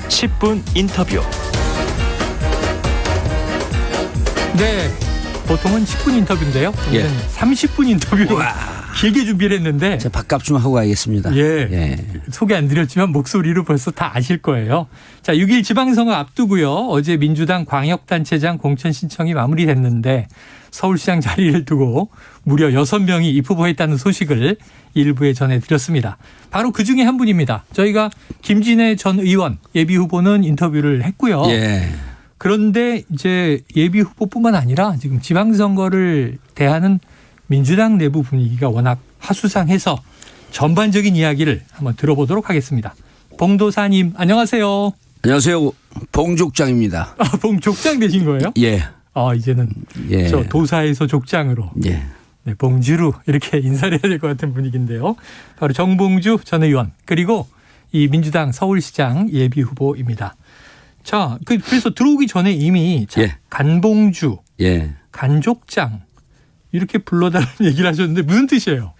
10분 인터뷰. 네, 보통은 10분 인터뷰인데요. 예. 오늘은 30분 인터뷰로 길게 준비를 했는데 제가 밥값 좀 하고 가겠습니다. 예, 소개 안 드렸지만 목소리로 벌써 다 아실 거예요. 자, 6일 지방선거 앞두고요. 어제 민주당 광역단체장 공천 신청이 마무리됐는데 서울시장 자리를 두고 무려 6명이 입후보했다는 소식을 일부에 전해드렸습니다. 바로 그중에 한 분입니다. 저희가 김진애 전 의원 예비후보는 인터뷰를 했고요. 예. 그런데 이제 예비 후보뿐만 아니라 지금 지방선거를 대하는 민주당 내부 분위기가 워낙 화수상해서 전반적인 이야기를 한번 들어보도록 하겠습니다. 봉도사님 안녕하세요. 안녕하세요. 봉족장입니다. 봉족장 되신 거예요? 예. 이제는 예. 저 도사에서 족장으로 예. 네, 봉주루 이렇게 인사를 해야 될 것 같은 분위기인데요. 바로 정봉주 전 의원 그리고 이 민주당 서울시장 예비 후보입니다. 자, 그래서 들어오기 전에 이미 예. 간봉주, 예. 간족장 이렇게 불러달라는 얘기를 하셨는데 무슨 뜻이에요?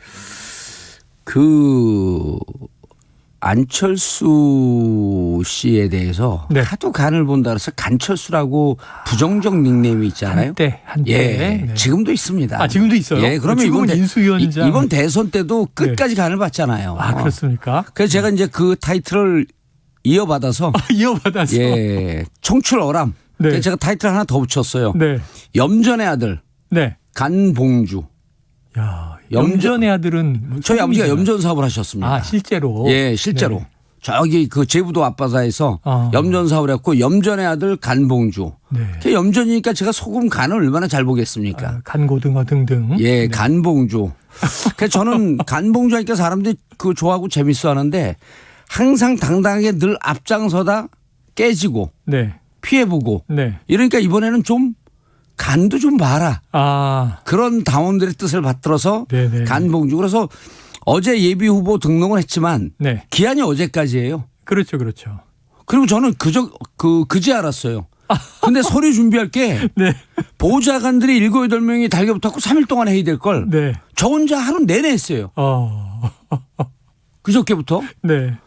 안철수 씨에 대해서 네. 하도 간을 본다 그래서 간철수라고 부정적 닉네임이 있잖아요. 한때. 예. 네. 지금도 있습니다. 지금도 있어요? 예. 그러면 지금은 인수위원장. 이번 대선 때도 끝까지 간을 봤잖아요. 그렇습니까? 그래서 제가 이제 그 타이틀을 이어받아서 이어받아서. 예. 청출어람. 네. 그래서 제가 타이틀 하나 더 붙였어요. 네. 염전의 아들 네. 간봉주. 야, 염전의 아들은 저희 아버지가 염전 사업을 하셨습니다. 실제로. 예, 실제로. 네. 저기 그 제부도 앞바다에서 염전 사업을 했고 염전의 아들 간봉주. 네. 염전이니까 제가 소금 간을 얼마나 잘 보겠습니까? 간고등어 등등. 예, 네. 간봉주. 그래서 저는 간봉주 하니까 사람들이 그 좋아하고 재밌어 하는데 항상 당당하게 늘 앞장서다 깨지고 네. 피해보고 네. 이러니까 이번에는 좀 간도 좀 봐라. 그런 당원들의 뜻을 받들어서 네네. 간봉주. 그래서 어제 예비 후보 등록을 했지만 네. 기한이 어제까지예요. 그렇죠. 그렇죠. 그리고 저는 그제 알았어요. 근데 서류 준비할 게 네. 보좌관들이 7, 8명이 달겨붙었고 3일 동안 해야 될 걸. 네. 저 혼자 하루 내내 했어요. 그저께부터. 네.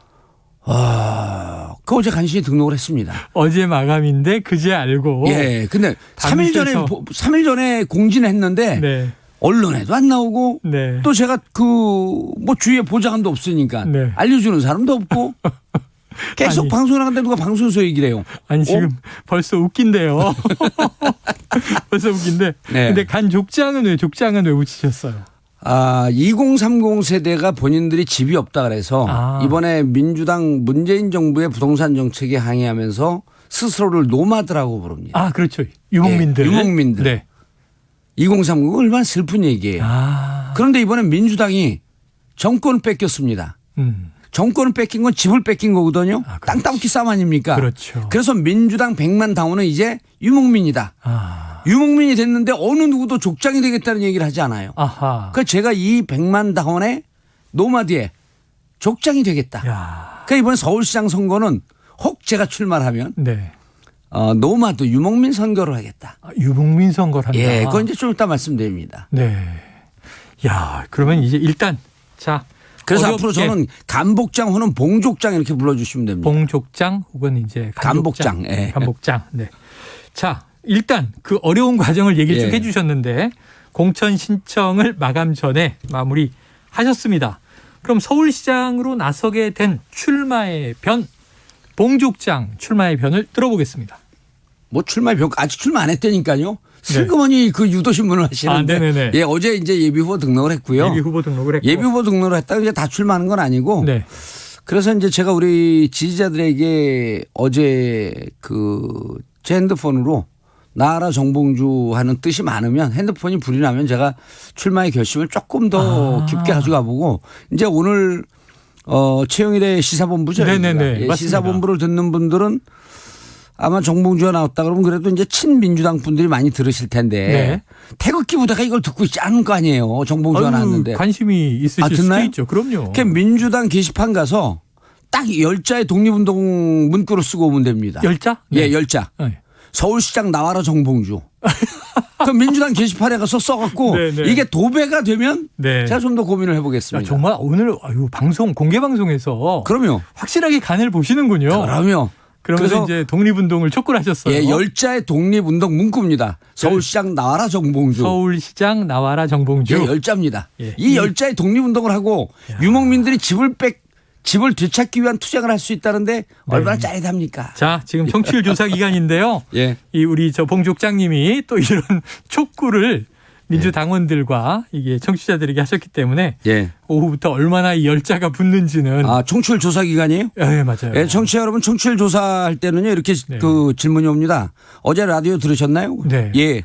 그 어제 간신히 등록을 했습니다. 어제 마감인데 그제 알고. 예. 근데 3일 전에 공지했는데 네. 언론에도 안 나오고 네. 또 제가 주위에 보좌관도 없으니까 네. 알려주는 사람도 없고 계속 아니. 방송을 하는데 누가 방송에서 얘기를 해요. 아니 지금 벌써 웃긴데요. 벌써 웃긴데. 네. 근데 간족장은 왜 붙이셨어요? 2030 세대가 본인들이 집이 없다 그래서 이번에 민주당 문재인 정부의 부동산 정책에 항의하면서 스스로를 노마드라고 부릅니다. 그렇죠. 유목민들. 예, 유목민들. 네. 2030 얼마나 슬픈 얘기예요. 그런데 이번에 민주당이 정권을 뺏겼습니다. 정권을 뺏긴 건 집을 뺏긴 거거든요. 땅 따먹기 싸움 아닙니까? 그렇죠. 그래서 민주당 100만 당원은 이제 유목민이다. 유목민이 됐는데 어느 누구도 족장이 되겠다는 얘기를 하지 않아요. 그러니까 제가 이 100만 당원의 노마드에 족장이 되겠다. 그러니까 이번에 서울시장 선거는 혹 제가 출마하면 네. 노마드 유목민 선거를 하겠다. 유목민 선거를 한다. 예, 그건 이제 좀 이따 말씀드립니다. 네. 야, 그러면 이제 일단 자. 그래서 앞으로 저는 간복장 혹은 봉족장 이렇게 불러주시면 됩니다. 봉족장 혹은 이제 간복장. 예. 간복장. 네. 자, 일단 그 어려운 과정을 얘기를 쭉 예. 해주셨는데 공천 신청을 마감 전에 마무리하셨습니다. 그럼 서울시장으로 나서게 된 출마의 변, 봉족장 출마의 변을 들어보겠습니다. 출마의 변 아직 출마 안 했다니까요. 슬그머니 그 유도신문을 하시는데 네네네. 예, 어제 이제 예비 후보 등록을 했고요. 예비 후보 등록을 했고. 예비 후보 등록을 했다고 이제 다 출마하는 건 아니고. 네. 그래서 이제 제가 우리 지지자들에게 어제 제 핸드폰으로 나와라 정봉주 하는 뜻이 많으면 핸드폰이 불이 나면 제가 출마의 결심을 조금 더 깊게 가져가 보고 이제 오늘 최영일의 시사본부죠. 네네네. 예, 시사본부를 듣는 분들은 아마 정봉주가 나왔다 그러면 그래도 이제 친민주당 분들이 많이 들으실 텐데 네. 태극기 부대가 이걸 듣고 있지 않은 거 아니에요. 정봉주가 나왔는데. 관심이 있으실 수도 듣나요? 있죠. 그럼요. 그러니까 민주당 게시판 가서 딱 10자의 독립운동 문구로 쓰고 오면 됩니다. 10자? 예, 10자. 네. 서울시장 나와라 정봉주. 그 민주당 게시판에 가서 써갖고 네네. 이게 도배가 되면 네. 제가 좀 더 고민을 해보겠습니다. 야, 정말 오늘 공개 방송에서 그럼요. 확실하게 간을 보시는군요. 그럼요. 그러면서 이제 독립운동을 촉구를 하셨어요. 예, 열자의 독립운동 문구입니다. 서울시장 나와라 정봉주. 서울시장 나와라 정봉주. 예, 열자입니다. 예. 이 열자의 독립운동을 하고 유목민들이 집을 되찾기 위한 투쟁을 할 수 있다는데 얼마나 짜릿합니까? 자, 지금 청취율 조사 기간인데요. 예. 이 우리 저 봉족장님이 또 이런 촉구를 민주당원들과 이게 청취자들에게 하셨기 때문에 예. 오후부터 얼마나 이 열자가 붙는지는 청취율 조사 기간이에요? 네, 맞아요. 예, 청취자 여러분 청취율 조사할 때는요 이렇게 네. 그 질문이 옵니다. 어제 라디오 들으셨나요? 네. 예.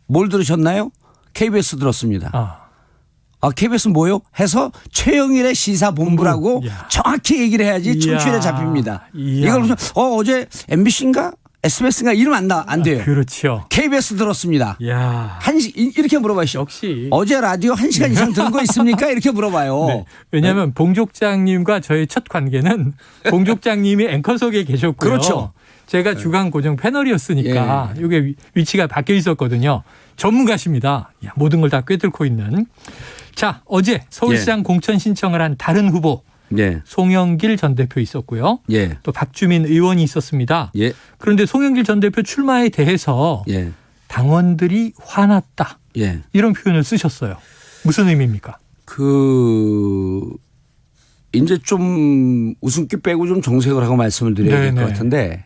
뭘 들으셨나요? KBS 들었습니다. KBS 뭐요? 해서 최영일의 시사본부라고 이야. 정확히 얘기를 해야지 청취율에 잡힙니다. 이야. 이걸 무슨 어제 MBC인가 SBS인가 이름 안 돼요. 그렇죠. KBS 들었습니다. 야. 이렇게 물어봐시죠. 역시 어제 라디오 1시간 이상 들은 거 있습니까? 이렇게 물어봐요. 네. 왜냐하면 봉족장님과 저의 첫 관계는 봉족장님이 앵커석에 계셨고요. 그렇죠. 제가 주간 고정 패널이었으니까 예. 이게 위치가 바뀌어 있었거든요. 전문가십니다. 야, 모든 걸 다 꿰뚫고 있는. 자, 어제 서울시장 공천 신청을 한 다른 후보 예. 송영길 전 대표 있었고요. 예. 또 박주민 의원이 있었습니다. 예. 그런데 송영길 전 대표 출마에 대해서 예. 당원들이 화났다. 예. 이런 표현을 쓰셨어요. 무슨 의미입니까? 이제 좀 웃음기 빼고 좀 정색을 하고 말씀을 드려야 될 것 네네. 같은데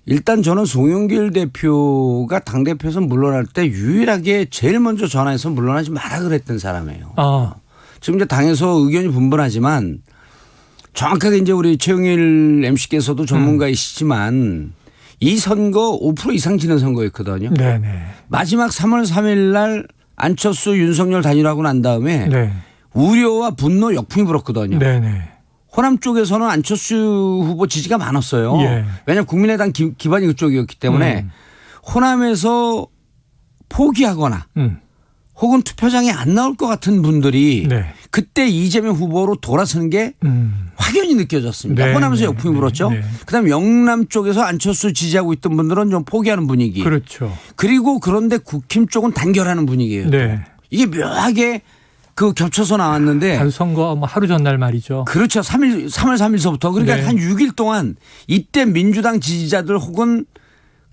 일단 저는 송영길 대표가 당대표에서 물러날 때 유일하게 제일 먼저 전화해서 물러나지 마라 그랬던 사람이에요. 지금 이제 당에서 의견이 분분하지만 정확하게 이제 우리 최영일 MC께서도 전문가이시지만 이 선거 5% 이상 지는 선거였거든요. 네네. 마지막 3월 3일 날 안철수 윤석열 단일화하고 난 다음에 네. 우려와 분노 역풍이 불었거든요. 네네. 호남 쪽에서는 안철수 후보 지지가 많았어요. 예. 왜냐하면 국민의당 기반이 그쪽이었기 때문에 호남에서 포기하거나 혹은 투표장에 안 나올 것 같은 분들이 네. 그때 이재명 후보로 돌아서는 게 확연히 느껴졌습니다. 네, 호남에서 네, 역풍이 불었죠. 네. 그다음에 영남 쪽에서 안철수 지지하고 있던 분들은 좀 포기하는 분위기. 그렇죠. 그리고 그런데 국힘 쪽은 단결하는 분위기예요. 네. 이게 묘하게 겹쳐서 나왔는데 가수 선거 뭐 하루 전날 말이죠. 그렇죠. 3월 3일서부터 그러니까 네. 한 6일 동안 이때 민주당 지지자들 혹은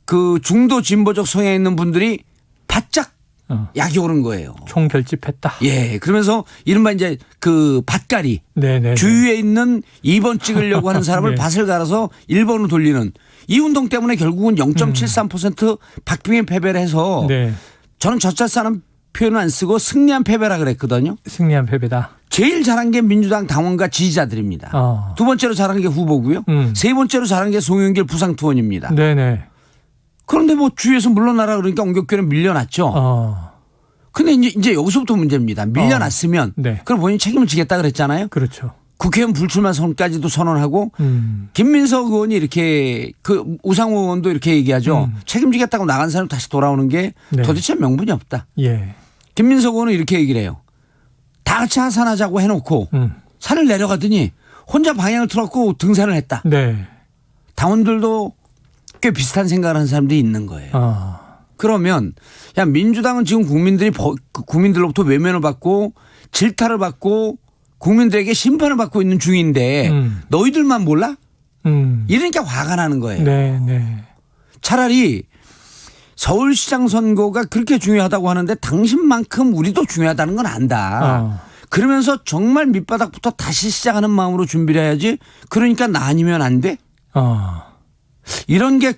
그 중도 진보적 성향에 있는 분들이 바짝 약이 오른 거예요. 총결집했다. 예. 그러면서 이른바 이제 그 밭갈이 네네. 주위에 있는 2번 찍으려고 하는 사람을 네. 밭을 갈아서 1번으로 돌리는 이 운동 때문에 결국은 0.73% 박빙의 패배를 해서 네. 저는 젖잘싸는 표현을 안 쓰고 승리한 패배라 그랬거든요. 승리한 패배다. 제일 잘한 게 민주당 당원과 지지자들입니다. 두 번째로 잘한 게 후보고요. 세 번째로 잘한 게 송영길 부상투원입니다. 네네. 그런데 뭐 주위에서 물러나라 그러니까 옹격교는 밀려났죠. 근데 이제 여기서부터 문제입니다. 밀려났으면 네. 그럼 본인이 책임을 지겠다 그랬잖아요. 그렇죠. 국회의원 불출마 선까지도 선언하고 김민석 의원이 이렇게 그 우상호 의원도 이렇게 얘기하죠. 책임지겠다고 나간 사람 다시 돌아오는 게 네. 도대체 명분이 없다. 예. 김민석 의원은 이렇게 얘기를 해요. 다 같이 하산하자고 해놓고 산을 내려가더니 혼자 방향을 틀었고 등산을 했다. 네. 당원들도 꽤 비슷한 생각을 하는 사람들이 있는 거예요. 그러면 야 민주당은 지금 국민들로부터 외면을 받고 질타를 받고 국민들에게 심판을 받고 있는 중인데 너희들만 몰라? 이러니까 화가 나는 거예요. 네, 네. 차라리 서울시장 선거가 그렇게 중요하다고 하는데 당신만큼 우리도 중요하다는 건 안다. 그러면서 정말 밑바닥부터 다시 시작하는 마음으로 준비를 해야지. 그러니까 나 아니면 안 돼? 이런 게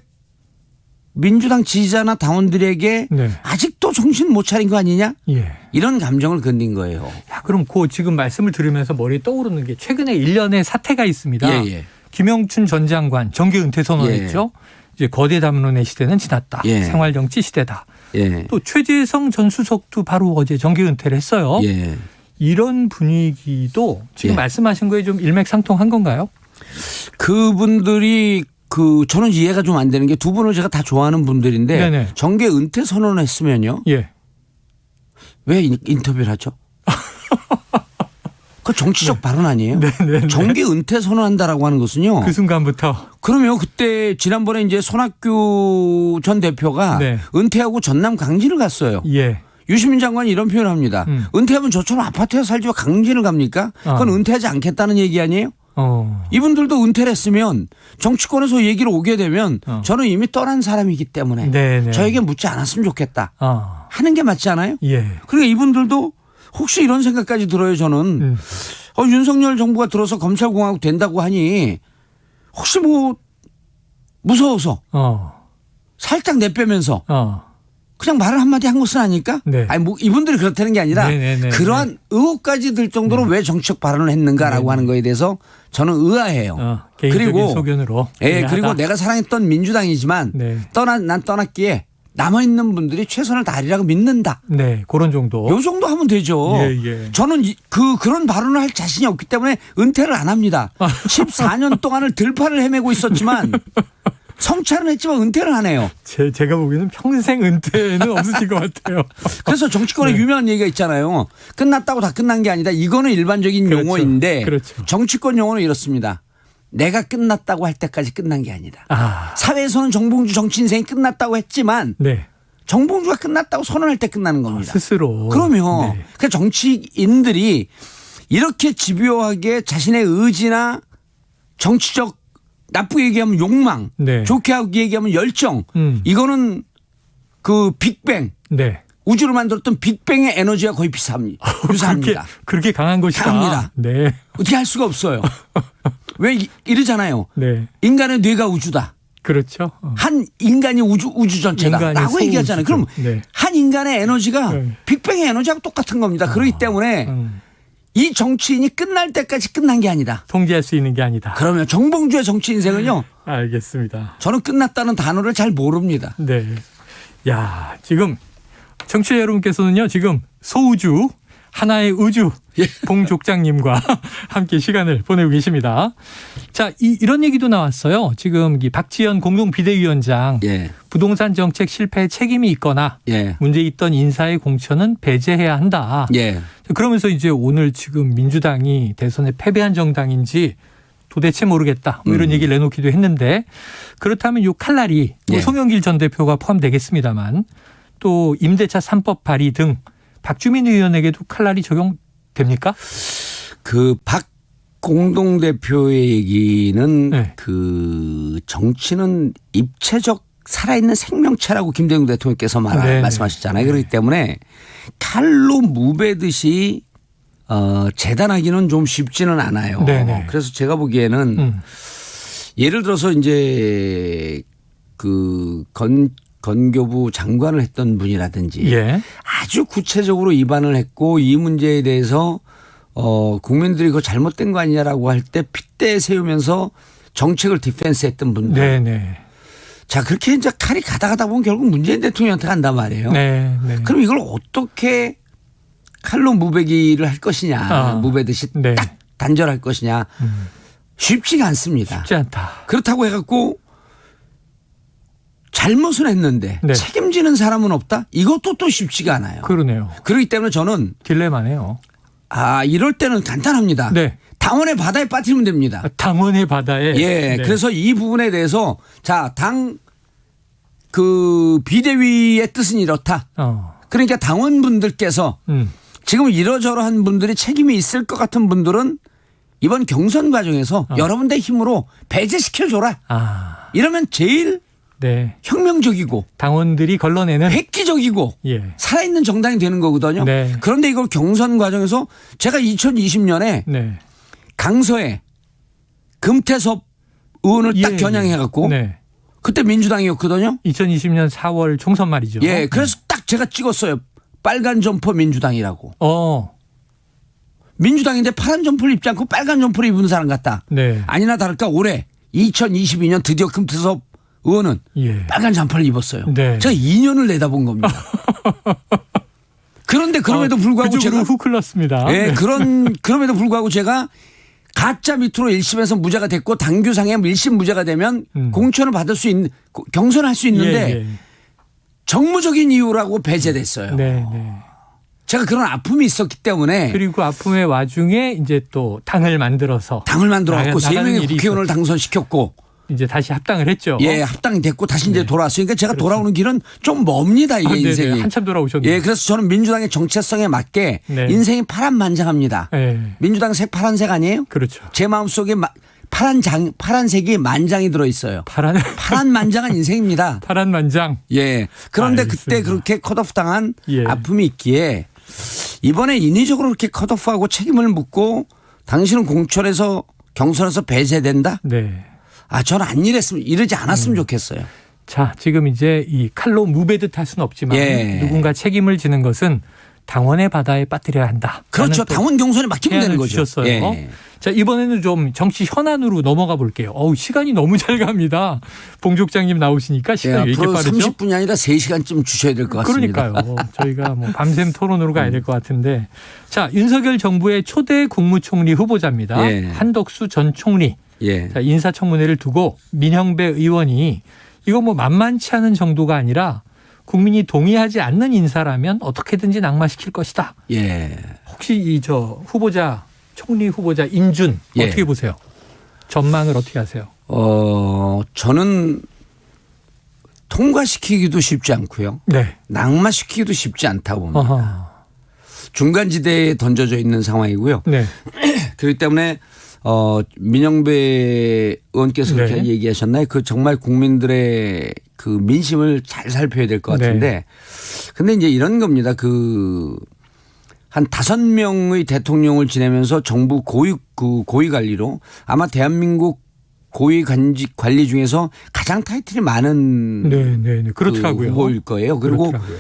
민주당 지지자나 당원들에게 네. 아직도 정신 못 차린 거 아니냐? 예. 이런 감정을 건진 거예요. 야, 그럼 지금 말씀을 들으면서 머리에 떠오르는 게 최근에 일련의 사태가 있습니다. 예. 김영춘 전 장관 정계 은퇴 선언했죠. 이제 거대 담론의 시대는 지났다. 예. 생활정치 시대다. 예. 또 최재성 전 수석도 바로 어제 정계 은퇴를 했어요. 예. 이런 분위기도 지금 예. 말씀하신 거에 좀 일맥상통한 건가요? 그분들이 저는 이해가 좀 안 되는 게 두 분을 제가 다 좋아하는 분들인데 네네. 정계 은퇴 선언을 했으면요. 예. 왜 인터뷰를 하죠? 그 정치적 발언 아니에요? 네네. 정계 은퇴 선언한다라고 하는 것은요. 그 순간부터. 그러면 그때 지난번에 이제 손학규 전 대표가 네. 은퇴하고 전남 강진을 갔어요. 예. 유시민 장관이 이런 표현을 합니다. 은퇴하면 저처럼 아파트에 살지 왜 강진을 갑니까? 그건 은퇴하지 않겠다는 얘기 아니에요? 이분들도 은퇴를 했으면 정치권에서 얘기를 오게 되면 저는 이미 떠난 사람이기 때문에 네네. 저에게 묻지 않았으면 좋겠다 하는 게 맞지 않아요? 예. 그러니까 이분들도 혹시 이런 생각까지 들어요. 저는 윤석열 정부가 들어서 검찰공화국 된다고 하니 혹시 뭐 무서워서 살짝 내빼면서 그냥 말을 한마디 한 것은 아닐까? 네. 아니 뭐 이분들이 그렇다는 게 아니라 네네네. 그러한 의혹까지 들 정도로 왜 정치적 발언을 했는가라고 하는 거에 대해서 저는 의아해요. 개인적인 그리고 소견으로. 예, 그리고 내가 사랑했던 민주당이지만 네. 난 떠났기에 남아있는 분들이 최선을 다하리라고 믿는다. 네, 그런 정도. 요 정도 하면 되죠. 예. 저는 그런 발언을 할 자신이 없기 때문에 은퇴를 안 합니다. 14년 동안을 들판을 헤매고 있었지만 성찰은 했지만 은퇴를 안 해요. 제가 보기에는 평생 은퇴는 없으실 것 같아요. 그래서 정치권에 네. 유명한 얘기가 있잖아요. 끝났다고 다 끝난 게 아니다. 이거는 일반적인 그렇죠. 용어인데 그렇죠. 정치권 용어는 이렇습니다. 내가 끝났다고 할 때까지 끝난 게 아니다. 아, 사회에서는 정봉주 정치 인생이 끝났다고 했지만 네. 정봉주가 끝났다고 선언할 때 끝나는 겁니다. 스스로. 그러면 네. 그 정치인들이 이렇게 집요하게 자신의 의지나 정치적 나쁘게 얘기하면 욕망, 네. 좋게 얘기하면 열정, 이거는 그 빅뱅, 네. 우주를 만들었던 빅뱅의 에너지와 거의 유사합니다. 그렇게 강한 것이다. 강합니다. 네. 어떻게 할 수가 없어요. 왜 이러잖아요. 네. 인간의 뇌가 우주다. 그렇죠. 한 인간이 우주 전체다. 인간이 라고 소우주죠. 얘기하잖아요. 그럼 네. 한 인간의 에너지가 네. 빅뱅의 에너지하고 똑같은 겁니다. 그렇기 때문에 이 정치인이 끝날 때까지 끝난 게 아니다. 통제할 수 있는 게 아니다. 그러면 정봉주의 정치 인생은요. 알겠습니다. 저는 끝났다는 단어를 잘 모릅니다. 네. 야, 지금 청취자 여러분께서는요, 지금 소우주, 하나의 우주, 예. 봉족장님과 함께 시간을 보내고 계십니다. 자, 이런 얘기도 나왔어요. 지금 이 박지원 공동 비대위원장 예. 부동산 정책 실패에 책임이 있거나 예. 문제 있던 인사의 공천은 배제해야 한다. 예. 그러면서 이제 오늘 지금 민주당이 대선에 패배한 정당인지 도대체 모르겠다. 뭐 이런 얘기를 내놓기도 했는데 그렇다면 요 칼날이 뭐 예. 송영길 전 대표가 포함되겠습니다만 또 임대차 3법 발의 등 박주민 의원에게도 칼날이 적용됩니까? 그 박 공동대표의 얘기는 네. 그 정치는 입체적 살아있는 생명체라고 김대중 대통령께서 네. 말씀하셨잖아요. 그렇기 때문에 칼로 무베듯이 재단하기는 좀 쉽지는 않아요. 네네. 그래서 제가 보기에는 예를 들어서 이제 그 건교부 장관을 했던 분이라든지 예. 아주 구체적으로 위반을 했고 이 문제에 대해서 국민들이 그거 잘못된 거 아니냐라고 할 때 핏대 세우면서 정책을 디펜스했던 분들. 네네. 자 그렇게 이제 칼이 가다 보면 결국 문재인 대통령한테 간단 말이에요. 네. 그럼 이걸 어떻게 칼로 무배기를 할 것이냐, 무배듯이 네. 딱 단절할 것이냐 쉽지가 않습니다. 쉽지 않다. 그렇다고 해갖고 잘못은 했는데 네. 책임지는 사람은 없다? 이것도 또 쉽지가 않아요. 그러네요. 그렇기 때문에 저는 딜레마네요. 이럴 때는 간단합니다. 네. 당원의 바다에 빠뜨리면 됩니다. 당원의 바다에. 예. 네. 그래서 이 부분에 대해서 자, 그 비대위의 뜻은 이렇다. 그러니까 당원분들께서 지금 이러저러한 분들이 책임이 있을 것 같은 분들은 이번 경선 과정에서 여러분들 힘으로 배제시켜줘라. 이러면 제일 네. 혁명적이고 당원들이 걸러내는 획기적이고 예. 살아있는 정당이 되는 거거든요. 네. 그런데 이걸 경선 과정에서 제가 2020년에 네. 강서에 금태섭 의원을 딱 예. 겨냥해갖고 네. 그때 민주당이었거든요. 2020년 4월 총선 말이죠. 예, 그래서 딱 제가 찍었어요. 빨간 점퍼 민주당이라고. 민주당인데 파란 점퍼를 입지 않고 빨간 점퍼를 입은 사람 같다. 네. 아니나 다를까 올해 2022년 드디어 금태섭 의원은 예. 빨간 잠퍼를 입었어요. 네. 제가 2년을 내다본 겁니다. 그런데 그럼에도 불구하고 제가 훅 흘렀습니다. 예, 네. 그럼에도 불구하고 제가 가짜 밑으로 1심에서 무죄가 됐고 당규상에 1심 무죄가 되면 공천을 받을 수 있는 경선할 수 있는데 예. 정무적인 이유라고 배제됐어요. 네, 네. 제가 그런 아픔이 있었기 때문에 그리고 아픔의 와중에 이제 또 당을 만들어서 당을 만들어갖고 나가는 3명의 일이 국회의원을 당선시켰고 이제 다시 합당을 했죠. 예, 합당이 됐고 다시 이제 네. 돌아왔으니까 제가 그렇죠. 돌아오는 길은 좀 멉니다. 이게 네네. 인생이. 한참 돌아오셨네요. 예, 그래서 저는 민주당의 정체성에 맞게 네. 인생이 파란만장합니다. 네. 민주당 파란색 아니에요? 그렇죠. 제 마음속에 파란색이 만장이 들어있어요. 파란만장한 인생입니다. 파란만장. 예. 그런데 알겠습니다. 그때 그렇게 컷오프 당한 예. 아픔이 있기에 이번에 인위적으로 그렇게 컷오프하고 책임을 묻고 당신은 공천에서 경선에서 배제된다? 네. 저는 이러지 않았으면 좋겠어요. 자, 지금 이제 이 칼로 무베듯 할 수는 없지만 예. 누군가 책임을 지는 것은 당원의 바다에 빠뜨려야 한다. 그렇죠. 당원 경선에 맡기면 되는 거죠. 주셨어요. 예. 자, 이번에는 좀 정치 현안으로 넘어가 볼게요. 시간이 너무 잘 갑니다. 봉족장님 나오시니까 시간이 왜 이렇게 앞으로 빠르죠? 30분이 아니라 3시간쯤 주셔야 될 것 같습니다. 그러니까요. 저희가 뭐 밤샘 토론으로 가야 될 것 같은데. 자, 윤석열 정부의 초대 국무총리 후보자입니다. 예. 한덕수 전 총리. 예. 자, 인사청문회를 두고 민형배 의원이 이거 뭐 만만치 않은 정도가 아니라 국민이 동의하지 않는 인사라면 어떻게든지 낙마시킬 것이다. 예. 혹시 이 후보자 총리 후보자 인준 예. 어떻게 보세요? 전망을 어떻게 하세요? 저는 통과시키기도 쉽지 않고요. 네. 낙마시키기도 쉽지 않다고 봅니다. 어허. 중간지대에 던져져 있는 상황이고요. 네. 그렇기 때문에 민영배 의원께서 그렇게 네. 얘기하셨나요? 그 정말 국민들의 그 민심을 잘 살펴야 될 것 같은데. 네. 근데 이제 이런 겁니다. 한 5명의 대통령을 지내면서 정부 고위 관리로 아마 대한민국 고위 관리 중에서 가장 타이틀이 많은 네. 그렇더라고요. 그 후보일 거예요. 그리고 그렇더라고요.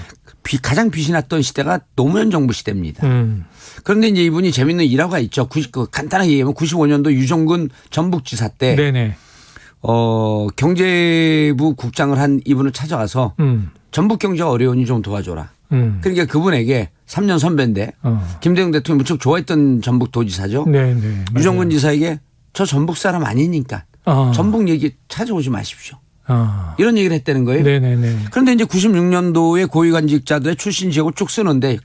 가장 빛이 났던 시대가 노무현 정부 시대입니다. 음. 그런데 이제 이분이 재밌는 일화가 있죠. 간단하게 얘기하면 95년도 유정근 전북지사 때 네네. 경제부 국장을 한 이분을 찾아가서 전북 경제가 어려우니 좀 도와줘라. 그러니까 그분에게 3년 선배인데 김대중 대통령이 무척 좋아했던 전북 도지사죠. 네네. 유정근 지사에게 저 전북 사람 아니니까 전북 얘기 찾아오지 마십시오. 이런 얘기를 했다는 거예요. 네네네. 그런데 이제 96년도에 고위관직자들의 출신 지역을 쭉 쓰는데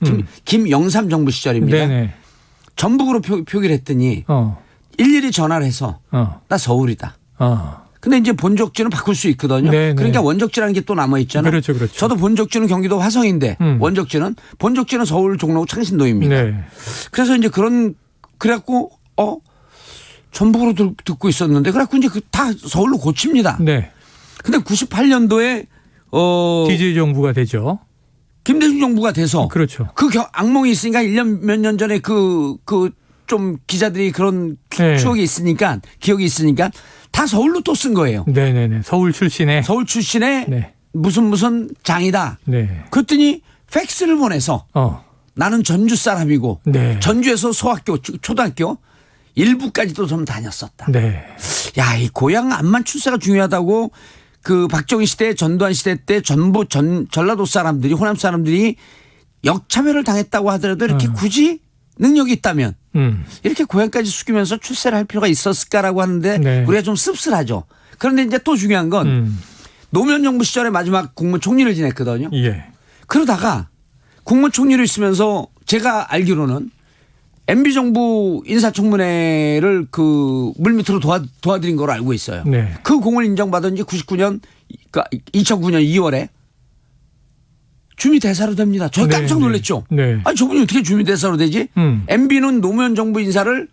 김영삼 정부 시절입니다. 네네. 전북으로 표기를 했더니 일일이 전화를 해서 나 서울이다. 근데 이제 본적지는 바꿀 수 있거든요. 네네. 그러니까 원적지라는 게 또 남아 있잖아요. 그렇죠. 저도 본적지는 경기도 화성인데 본적지는 서울 종로 창신동입니다. 네. 그래서 이제 그래갖고 전북으로 듣고 있었는데 그래갖고 이제 다 서울로 고칩니다. 네. 근데 98년도에 DJ 정부가 되죠. 김대중 정부가 돼서 그렇죠. 그 악몽이 있으니까 1년 몇 년 전에 좀 기자들이 그런 네. 추억이 있으니까 기억이 있으니까 다 서울로 또 쓴 거예요. 네네네. 서울 출신의. 서울 출신의 네. 무슨 장이다. 네. 그랬더니 팩스를 보내서 나는 전주 사람이고 네. 전주에서 초등학교 일부까지도 좀 다녔었다. 네. 야, 이 고향 암만 출세가 중요하다고 그 박정희 시대 전두환 시대 때 전라도 사람들이 호남 사람들이 역차별을 당했다고 하더라도 이렇게 굳이 능력이 있다면 이렇게 고향까지 숙이면서 출세를 할 필요가 있었을까라고 하는데 네. 우리가 좀 씁쓸하죠. 그런데 이제 또 중요한 건 노무현 정부 시절에 마지막 국무총리를 지냈거든요. 예. 그러다가 국무총리로 있으면서 제가 알기로는 MB정부 인사청문회를 물밑으로 도와드린 걸로 알고 있어요. 네. 그 공을 인정받은 지 2009년 2월에 주미대사로 됩니다. 저 깜짝 놀랐죠. 네. 아니 저분이 어떻게 주미대사로 되지? MB는 노무현 정부 인사를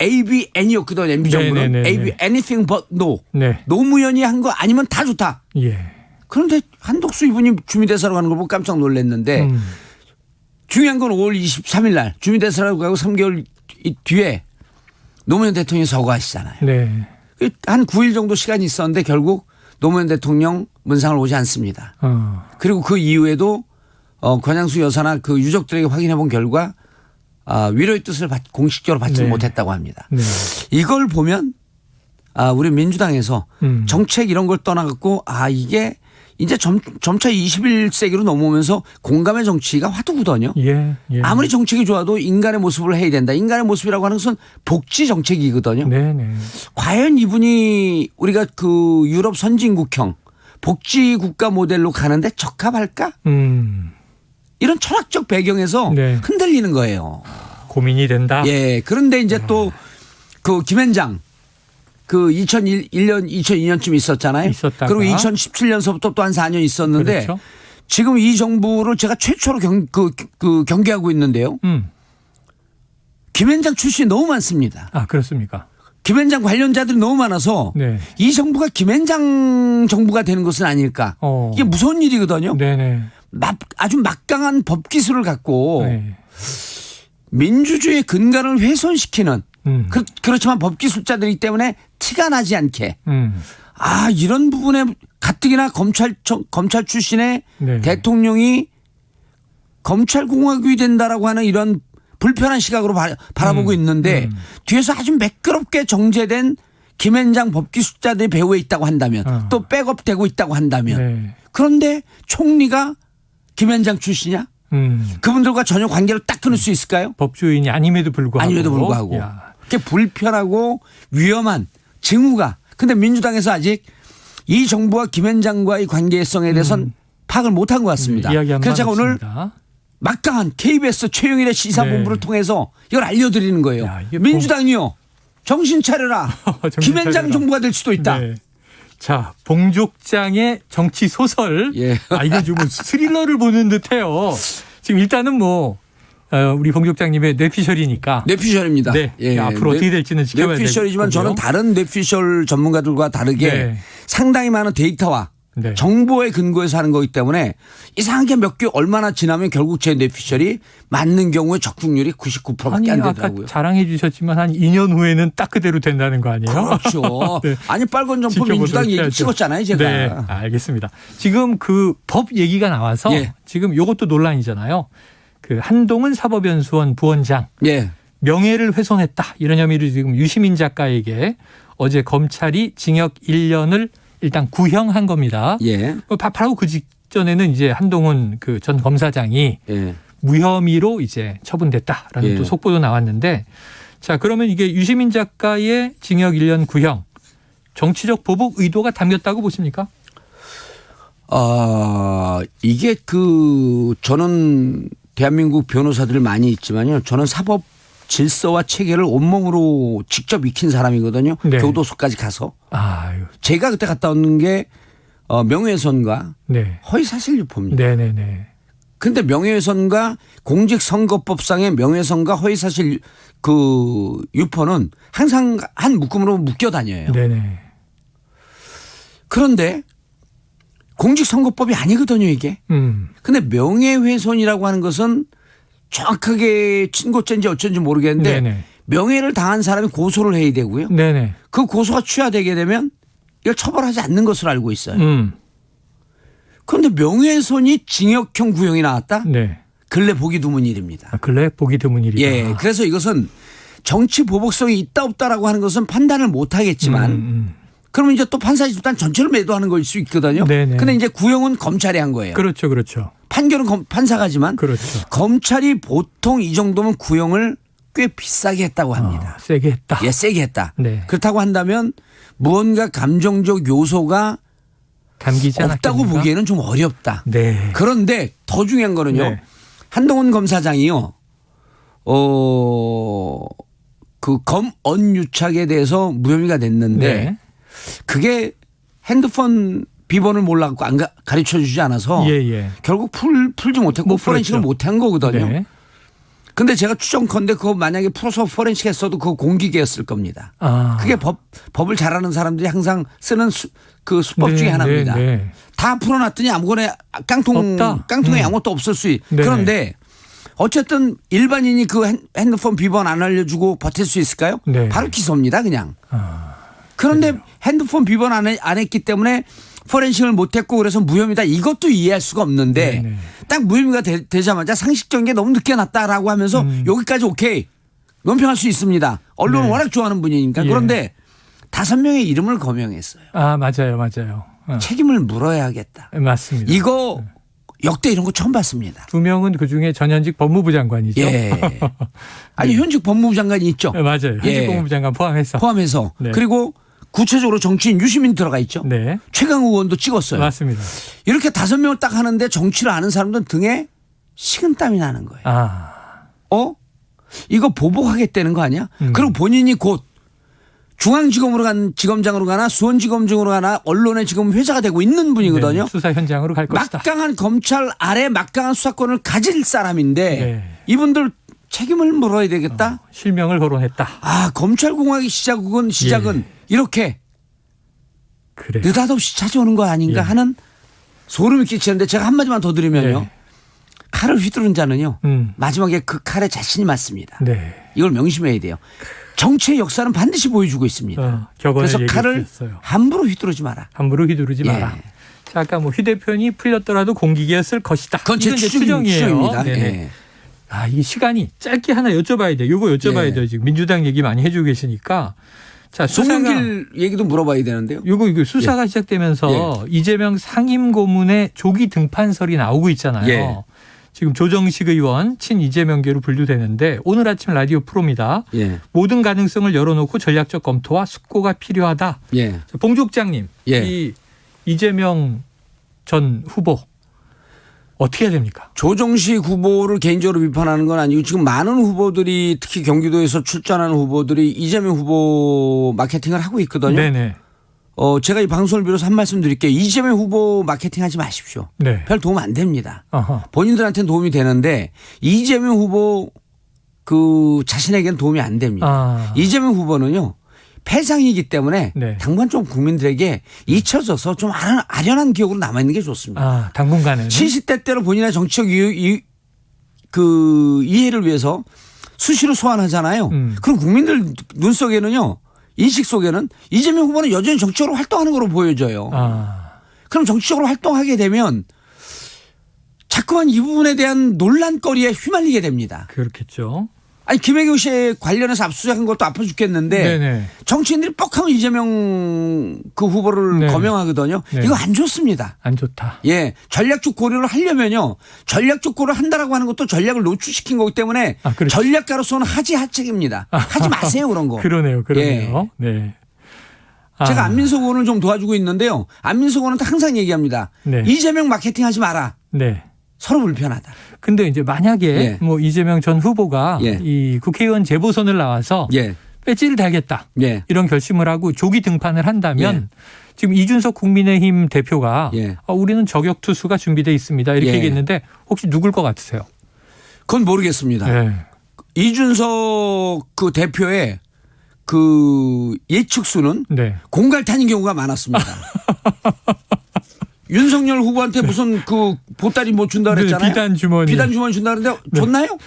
ABN이었거든요. MB정부는. 네네네네. AB anything but no. 네. 노무현이 한 거 아니면 다 좋다. 예. 그런데 한덕수 이분이 주미대사로 가는 걸 보고 깜짝 놀랐는데 중요한 건 5월 23일 날 주미대사라고 가고 3개월 뒤에 노무현 대통령이 서거하시잖아요. 네. 한 9일 정도 시간이 있었는데 결국 노무현 대통령 문상을 오지 않습니다. 그리고 그 이후에도 권양수 여사나 그 유족들에게 확인해 본 결과 위로의 뜻을 공식적으로 받지 네. 못했다고 합니다. 네. 이걸 보면 우리 민주당에서 정책 이런 걸 떠나갖고 이게 이제 점차 21세기로 넘어오면서 공감의 정치가 화두거든요. 예. 아무리 정책이 좋아도 인간의 모습을 해야 된다. 인간의 모습이라고 하는 것은 복지 정책이거든요. 네네. 과연 이분이 우리가 그 유럽 선진국형 복지 국가 모델로 가는데 적합할까? 이런 철학적 배경에서 네. 흔들리는 거예요. 고민이 된다. 예. 그런데 이제 또 그 김현장 그 2001년, 2002년쯤 있었잖아요. 있었다가. 그리고 2017년서부터 또 한 4년 있었는데 그렇죠. 지금 이 정부를 제가 최초로 경계하고 있는데요. 김앤장 출신이 너무 많습니다. 아, 그렇습니까? 김앤장 관련자들이 너무 많아서 네. 이 정부가 김앤장 정부가 되는 것은 아닐까. 이게 무서운 일이거든요. 네네. 아주 막강한 법 기술을 갖고 네. 민주주의의 근간을 훼손시키는 그렇지만 법 기술자들이기 때문에 티가 나지 않게 이런 부분에 가뜩이나 검찰 출신의 네. 대통령이 검찰공화국이 된다라고 하는 이런 불편한 시각으로 바라보고 있는데 뒤에서 아주 매끄럽게 정제된 김앤장 법기술자들이 배후에 있다고 한다면 또 백업되고 있다고 한다면 네. 그런데 총리가 김앤장 출신이야? 그분들과 전혀 관계를 딱 끊을 수 있을까요? 법조인이 아님에도 불구하고. 야. 그게 불편하고 위험한 징후가. 근데 민주당에서 아직 이 정부와 김앤장과의 관계성에 대해서는 파악을 못한 것 같습니다. 그래서 제가 오늘 막강한 KBS 최영일의 시사본부를 통해서 이걸 알려드리는 거예요. 야, 민주당이요. 정신 차려라. 김앤장 정부가 될 수도 있다. 네. 자, 봉족장의 정치 소설. 예. 이거 좀 스릴러를 보는 듯해요. 지금 일단은 우리 봉족장님의 뇌피셜이니까. 뇌피셜입니다. 네. 예. 앞으로 어떻게 될지는 지켜봐야 되고요. 뇌피셜이지만 저는 다른 뇌피셜 전문가들과 다르게 네. 상당히 많은 데이터와 네. 정보에 근거해서 하는 거기 때문에 이상하게 몇 개 얼마나 지나면 결국 제 뇌피셜이 맞는 경우에 적중률이 99%밖에 안 되더라고요. 아까 자랑해 주셨지만 한 2년 후에는 딱 그대로 된다는 거 아니에요? 그렇죠. 네. 아니 빨간 점포 민주당 얘기 찍었잖아요 제가. 네, 알겠습니다. 지금 그 법 얘기가 나와서 예. 지금 이것도 논란이잖아요. 그 한동훈 사법연수원 부원장 예. 명예를 훼손했다 이런 혐의로 지금 유시민 작가에게 어제 검찰이 징역 1년을 일단 구형한 겁니다. 예. 바로 그 직전에는 이제 한동훈 그 전 검사장이 예. 무혐의로 이제 처분됐다라는 예. 또 속보도 나왔는데 자 그러면 이게 유시민 작가의 징역 1년 구형 정치적 보복 의도가 담겼다고 보십니까? 이게 저는 대한민국 변호사들 많이 있지만요. 저는 사법 질서와 체계를 온몸으로 직접 익힌 사람이거든요. 네. 교도소까지 가서. 아유. 제가 그때 갔다 온 게 명예훼손과 네. 허위사실 유포입니다. 네네네. 그런데 명예훼손과 공직선거법상의 명예훼손과 허위사실 유포는 항상 한 묶음으로 묶여 다녀요. 네네. 그런데 공직선거법이 아니거든요 이게. 근데 명예훼손이라고 하는 것은 정확하게 친고죄인지 어쩐지 모르겠는데 네네. 명예를 당한 사람이 고소를 해야 되고요. 네네. 그 고소가 취하되게 되면 이걸 처벌하지 않는 것으로 알고 있어요. 그런데 명예훼손이 징역형 구형이 나왔다? 네. 근래 보기 드문 일입니다. 근래 보기 드문 일이다. 예. 그래서 이것은 정치 보복성이 있다 없다라고 하는 것은 판단을 못 하겠지만 그러면 이제 또 판사 집단 전체를 매도하는 걸 수 있거든요. 네네. 근데 이제 구형은 검찰이 한 거예요. 그렇죠. 그렇죠. 판결은 판사가 하지만 그렇죠. 검찰이 보통 이 정도면 구형을 꽤 비싸게 했다고 합니다. 세게 했다. 예, 세게 했다. 네. 그렇다고 한다면 무언가 감정적 요소가 담기지 없다고 않았겠습니까? 보기에는 좀 어렵다. 네. 그런데 더 중요한 거는요. 네. 한동훈 검사장이요. 그 검언유착에 대해서 무혐의가 됐는데 네. 그게 핸드폰 비번을 몰라갖고 안 가르쳐 주지 않아서 예. 결국 풀지 못했고 못 포렌식을 풀었죠. 못한 거거든요. 네. 근데 제가 추정컨대 그거 만약에 풀어서 포렌식 했어도 그거 공기계였을 겁니다. 그게 법을 잘하는 사람들이 항상 쓰는 수법 네, 중에 하나입니다. 네. 다 풀어놨더니 아무거나 깡통에 아무것도 없을 수 있. 네. 그런데 어쨌든 일반인이 그 핸드폰 비번 안 알려주고 버틸 수 있을까요? 네. 바로 기소입니다, 그냥. 그런데 핸드폰 비번 안 했기 때문에 포렌식을 못했고 그래서 무혐의다 이것도 이해할 수가 없는데 네네. 딱 무혐의가 되자마자 상식적인 게 너무 늦게 났다라고 하면서 여기까지 오케이 논평할 수 있습니다. 언론을 네. 워낙 좋아하는 분이니까. 예. 그런데 5명의 이름을 거명했어요. 맞아요. 책임을 물어야겠다. 맞습니다. 이거 역대 이런 거 처음 봤습니다. 2명은 그중에 전현직 법무부 장관이죠. 예. 아니 현직 법무부 장관이 있죠. 맞아요. 현직 예. 법무부 장관 포함해서. 네. 그리고 구체적으로 정치인 유시민 들어가 있죠. 네. 최강욱 의원도 찍었어요. 맞습니다. 이렇게 5명을 딱 하는데 정치를 아는 사람들은 등에 식은땀이 나는 거예요. 이거 보복하겠다는 거 아니야? 그리고 본인이 곧 중앙지검으로 간 지검장으로 가나 수원지검장으로 가나 언론에 지금 회자가 되고 있는 분이거든요. 네, 수사 현장으로 갈 것이다. 막강한 검찰 아래 막강한 수사권을 가질 사람인데 네. 이분들 책임을 물어야 되겠다. 실명을 거론했다. 아, 검찰공화국의 시작은 이렇게 그래. 느닷없이 찾아오는 거 아닌가 예. 하는 소름이 끼치는데 제가 한마디만 더 드리면요. 네. 칼을 휘두른 자는요. 음. 마지막에 그 칼에 자신이 맞습니다. 네. 이걸 명심해야 돼요. 정치의 역사는 반드시 보여주고 있습니다. 격언을 그래서 칼을 얘기했어요. 함부로 휘두르지 마라. 함부로 휘두르지 예. 마라. 자, 아까 뭐 휴대폰이 풀렸더라도 공기계였을 것이다. 그건 제 이건 이제 추정입니다. 네네. 예. 아, 이 시간이 짧게 하나 여쭤봐야 돼. 요거 여쭤봐야 예. 돼요. 지금 민주당 얘기 많이 해주고 계시니까. 자, 수사가 송영길 얘기도 물어봐야 되는데요. 이거 수사가 시작되면서 이재명 상임고문의 조기 등판설이 나오고 있잖아요. 예. 지금 조정식 의원 친 이재명계로 분류되는데 오늘 아침 라디오 프로입니다. 예. 모든 가능성을 열어놓고 전략적 검토와 숙고가 필요하다. 예. 자, 봉족장님, 예. 이 이재명 전 후보 어떻게 해야 됩니까? 조정식 후보를 개인적으로 비판하는 건 아니고 지금 많은 후보들이 특히 경기도에서 출전하는 후보들이 이재명 후보 마케팅을 하고 있거든요. 네네. 제가 이 방송을 빌어서 한 말씀 드릴게요. 이재명 후보 마케팅 하지 마십시오. 네. 별 도움 안 됩니다. 어허. 본인들한테는 도움이 되는데 이재명 후보 자신에게는 도움이 안 됩니다. 아. 이재명 후보는요. 패상이기 때문에 네. 당분 좀 국민들에게 잊혀져서 좀 아련한 기억으로 남아있는 게 좋습니다. 아, 당분간은. 70대 때로 본인의 정치적 이해를 위해서 수시로 소환하잖아요. 그럼 국민들 눈 속에는요. 인식 속에는 이재명 후보는 여전히 정치적으로 활동하는 걸로 보여져요. 아. 그럼 정치적으로 활동하게 되면 자꾸만 이 부분에 대한 논란거리에 휘말리게 됩니다. 그렇겠죠. 아니 김혜경 씨에 관련해서 압수수색한 것도 아파 죽겠는데 네네. 정치인들이 뻑하면 이재명 그 후보를 네. 거명하거든요. 네. 이거 안 좋습니다. 안 좋다. 예, 전략적 고려를 하려면요. 전략적 고려를 한다라고 하는 것도 전략을 노출시킨 거기 때문에 아, 그렇지. 전략가로서는 하지 하책입니다. 하지 마세요 그런 거. 그러네요. 네. 아. 제가 안민석 의원을 좀 도와주고 있는데요. 안민석 의원은 항상 얘기합니다. 네. 이재명 마케팅 하지 마라. 네. 서로 불편하다. 근데 이제 만약에 예. 뭐 이재명 전 후보가 예. 이 국회의원 재보선을 나와서 예. 배지를 달겠다. 예. 이런 결심을 하고 조기 등판을 한다면 지금 이준석 국민의힘 대표가 예. 우리는 저격 투수가 준비되어 있습니다. 이렇게 예. 얘기했는데 혹시 누굴 것 같으세요? 그건 모르겠습니다. 네. 이준석 그 대표의 예측수는 네. 공갈탄인 경우가 많았습니다. 윤석열 후보한테 무슨 보따리 뭐 준다 그랬잖아요. 비단 주머니. 비단 주머니 준다 그랬는데 줬나요?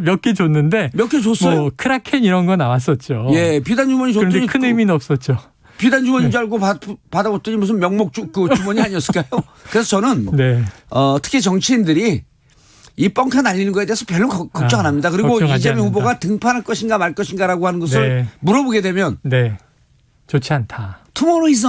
몇 개 줬는데 몇 개 줬어요? 뭐 크라켄 이런 거 나왔었죠. 예, 비단 주머니 줬더니 그런데 큰 의미는 없었죠. 비단 주머니인 줄 알고 받아봤더니 무슨 명목 주머니 아니었을까요? 그래서 저는 네. 특히 정치인들이 이 뻥카 날리는 거에 대해서 별로 걱정 안 합니다. 그리고 걱정하지 이재명 않는다. 후보가 등판할 것인가 말 것인가라고 하는 것을 네. 물어보게 되면 네. 좋지 않다. Tomorrow is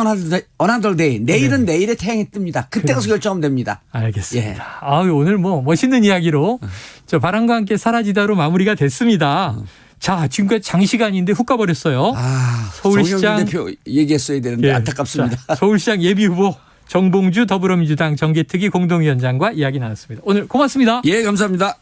another day. 내일은 내일의 태양이 뜹니다. 그때 가서 결정하면 됩니다. 알겠습니다. 예. 오늘 뭐 멋있는 이야기로 저 바람과 함께 사라지다로 마무리가 됐습니다. 자, 지금까지 장시간인데 훅 가버렸어요. 서울시장 정영진 대표 얘기했어야 되는데 예. 안타깝습니다. 자, 서울시장 예비후보 정봉주 더불어민주당 정계특위 공동위원장과 이야기 나눴습니다. 오늘 고맙습니다. 예, 감사합니다.